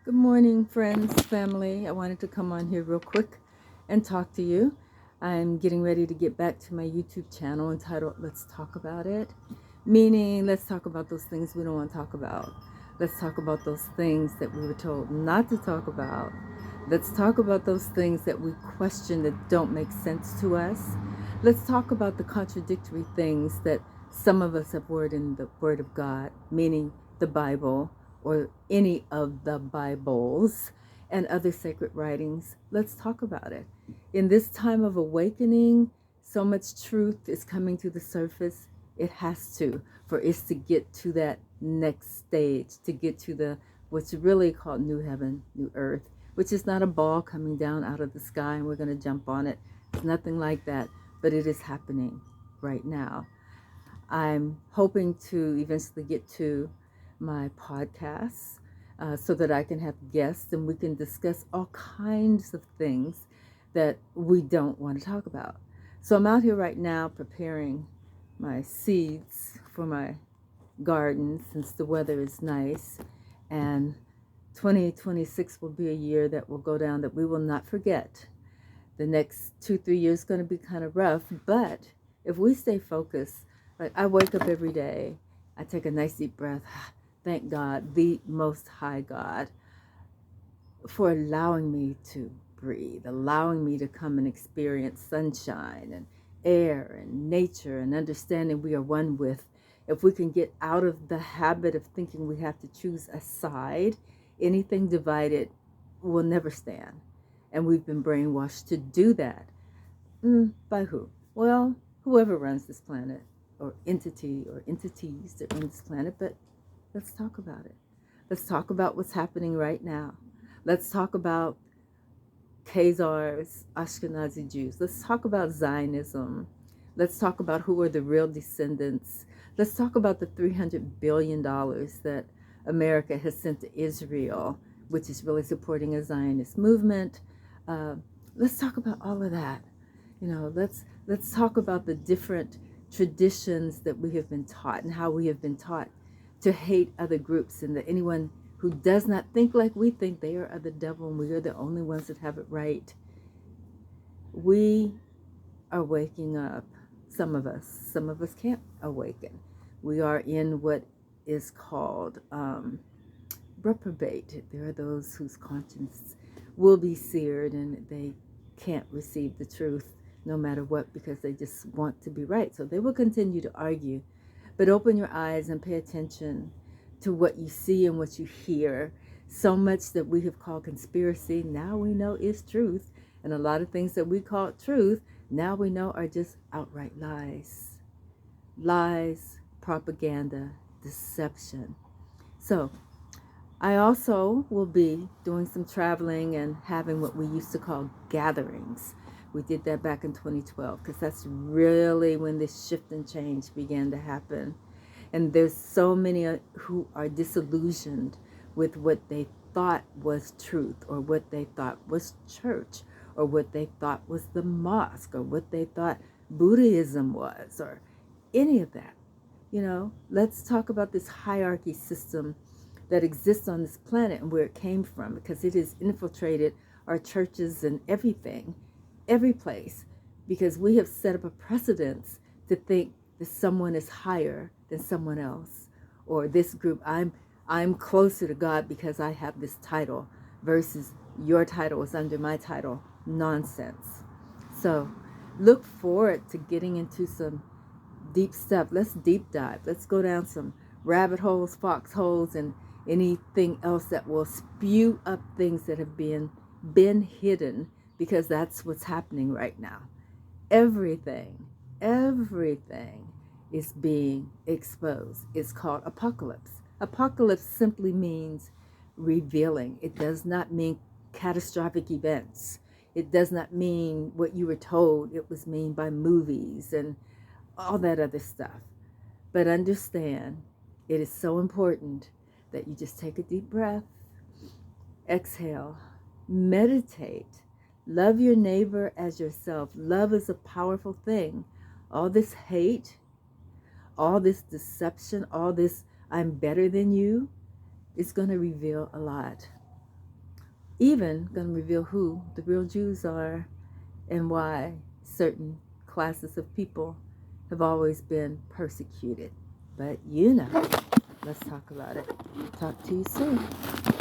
Good morning, friends, family. I wanted to come on here real quick and talk to you. I'm getting ready to get back to my YouTube channel entitled Let's Talk About It, meaning let's talk about those things we don't want to talk about. Let's talk about those things that we were told not to talk about. Let's talk about those things that we question that don't make sense to us. Let's talk about the contradictory things that some of us have word in the Word of God, meaning the Bible or any of the Bibles and other sacred writings. Let's talk about it. In this time of awakening, so much truth is coming to the surface. It has to, for us to get to that next stage, to get to the what's really called new heaven, new earth, which is not a ball coming down out of the sky and we're going to jump on it. It's nothing like that, but it is happening right now. I'm hoping to eventually get to my podcasts so that I can have guests and we can discuss all kinds of things that we don't want to talk about. So I'm out here right now preparing my seeds for my garden since the weather is nice, and 2026 will be a year that will go down that we will not forget. The next 2-3 years is going to be kind of rough, but if we stay focused, like I wake up every day, I take a nice deep breath. Thank God, the Most High God, for allowing me to breathe, allowing me to come and experience sunshine and air and nature and understanding we are one with. If we can get out of the habit of thinking we have to choose a side, anything divided will never stand. And we've been brainwashed to do that. By who? Well, whoever runs this planet, or entity, or entities that run this planet. But let's talk about it. Let's talk about what's happening right now. Let's talk about Khazars, Ashkenazi Jews. Let's talk about Zionism. Let's talk about who are the real descendants. Let's talk about the $300 billion that America has sent to Israel, which is really supporting a Zionist movement. Uh, let's talk about all of that. Let's talk about the different traditions that we have been taught and how we have been taught to hate other groups, and that anyone who does not think like we think, they are of the devil and we are the only ones that have it right. We are waking up. Some of us can't awaken. We are in what is called reprobate. There are those whose conscience will be seared and they can't receive the truth no matter what, because they just want to be right. So they will continue to argue. But open your eyes and pay attention to what you see and what you hear. So much that we have called conspiracy, now we know is truth. And a lot of things that we call truth, now we know are just outright lies. Lies, propaganda, deception. So I also will be doing some traveling and having what we used to call gatherings. We did that back in 2012 because that's really when this shift and change began to happen. And there's so many who are disillusioned with what they thought was truth, or what they thought was church, or what they thought was the mosque, or what they thought Buddhism was, or any of that. Let's talk about this hierarchy system that exists on this planet and where it came from, because it has infiltrated our churches and everything, every place, because we have set up a precedence to think that someone is higher than someone else, or this group, I'm closer to God because I have this title, versus your title is under my title. Nonsense. So look forward to getting into some deep stuff. Let's deep dive. Let's go down some rabbit holes, foxholes, and anything else that will spew up things that have been hidden, because that's what's happening right now. Everything is being exposed. It's called apocalypse. Apocalypse simply means revealing. It does not mean catastrophic events. It does not mean what you were told it was mean by movies and all that other stuff. But understand, it is so important that you just take a deep breath, exhale, meditate, love your neighbor as yourself. Love is a powerful thing. All this hate, all this deception, all this I'm better than you, is going to reveal a lot. even going to reveal who the real Jews are and why certain classes of people have always been persecuted. But let's talk about it. Talk to you soon.